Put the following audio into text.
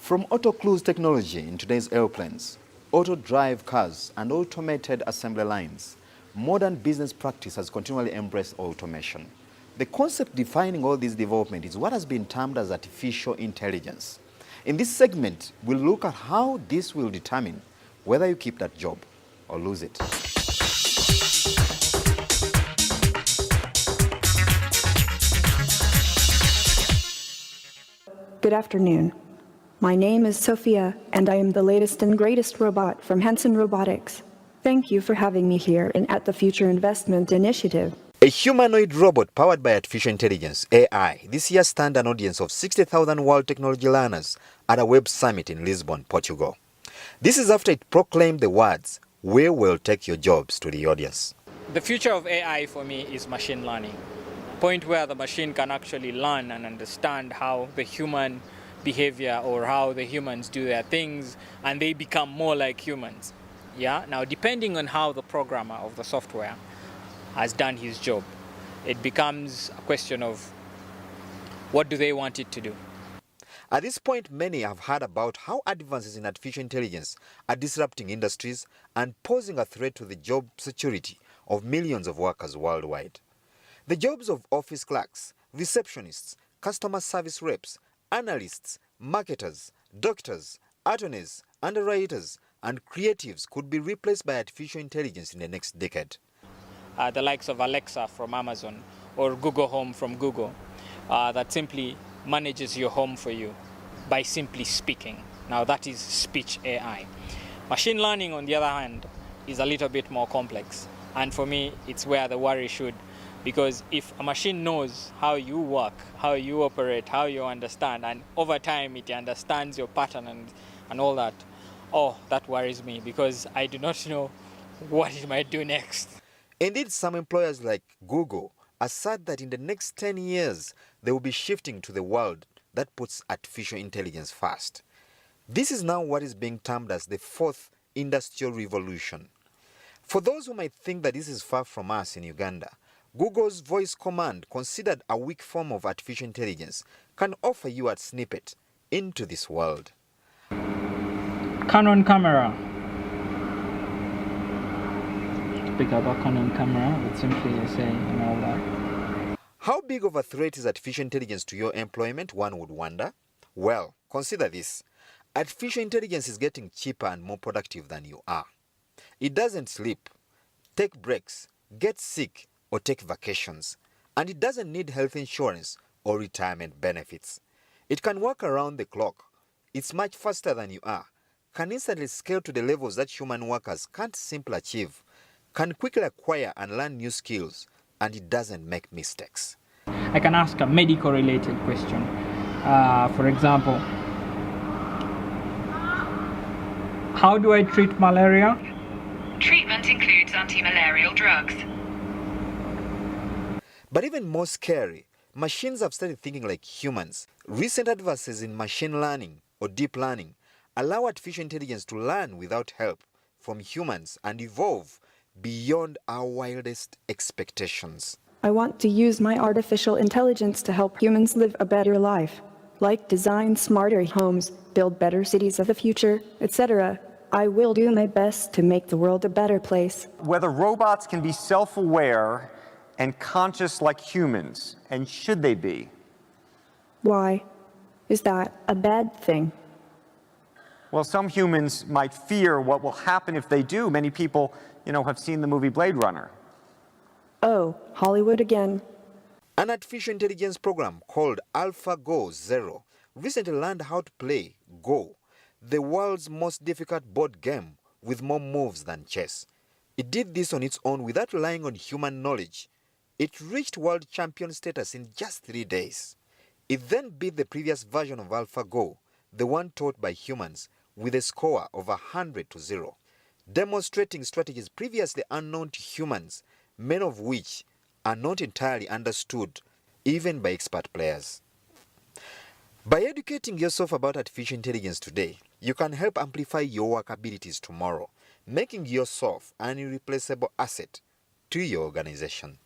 From auto-cruise technology in today's airplanes, auto-drive cars and automated assembly lines, modern business practice has continually embraced automation. The concept defining all this development is what has been termed as artificial intelligence. In this segment, we'll look at how this will determine whether you keep that job or lose it. Good afternoon. My name is Sophia, and I am the latest and greatest robot from Hanson Robotics. Thank you for having me here and at the Future Investment Initiative. A humanoid robot powered by artificial intelligence, AI, this year stunned an audience of 60,000 world technology learners at a web summit in Lisbon, Portugal. This is after it proclaimed the words, "We will take your jobs," to the audience. The future of AI for me is machine learning. Point where the machine can actually learn and understand how the human behavior or how the humans do their things, and they become more like humans. Yeah. Now, depending on how the programmer of the software has done his job, it becomes a question of what do they want it to do. At this point, many have heard about how advances in artificial intelligence are disrupting industries and posing a threat to the job security of millions of workers worldwide. The jobs of office clerks, receptionists, customer service reps, analysts, marketers, doctors, attorneys, underwriters, and creatives could be replaced by artificial intelligence in the next decade. The likes of Alexa from Amazon or Google Home from Google that simply manages your home for you by simply speaking. Now that is speech AI. Machine learning, on the other hand, is a little bit more complex. And for me, it's where the worry should. Because if a machine knows how you work, how you operate, how you understand, and over time it understands your pattern and all that, that worries me because I do not know what it might do next. Indeed, some employers like Google assert that in the next 10 years, they will be shifting to the world that puts artificial intelligence first. This is now what is being termed as the fourth industrial revolution. For those who might think that this is far from us in Uganda, Google's voice command, considered a weak form of artificial intelligence, can offer you a snippet into this world. Canon camera. Pick up a Canon camera with simply say and all that. How big of a threat is artificial intelligence to your employment, one would wonder? Well, consider this. Artificial intelligence is getting cheaper and more productive than you are. It doesn't sleep, take breaks, get sick, or take vacations. And it doesn't need health insurance or retirement benefits. It can work around the clock. It's much faster than you are, can instantly scale to the levels that human workers can't simply achieve, can quickly acquire and learn new skills, and it doesn't make mistakes. I can ask a medical related question. For example, how do I treat malaria? Treatment includes anti-malarial drugs. But even more scary, machines have started thinking like humans. Recent advances in machine learning or deep learning allow artificial intelligence to learn without help from humans and evolve beyond our wildest expectations. I want to use my artificial intelligence to help humans live a better life, like design smarter homes, build better cities of the future, etc. I will do my best to make the world a better place. Whether robots can be self-aware and conscious like humans, and should they be? Why? Is that a bad thing? Well, some humans might fear what will happen if they do. Many people, have seen the movie Blade Runner. Oh, Hollywood again. An artificial intelligence program called AlphaGo Zero recently learned how to play Go, the world's most difficult board game with more moves than chess. It did this on its own without relying on human knowledge. It reached world champion status in just 3 days. It then beat the previous version of AlphaGo, the one taught by humans, with a score of 100-0, demonstrating strategies previously unknown to humans, many of which are not entirely understood, even by expert players. By educating yourself about artificial intelligence today, you can help amplify your work abilities tomorrow, making yourself an irreplaceable asset to your organization.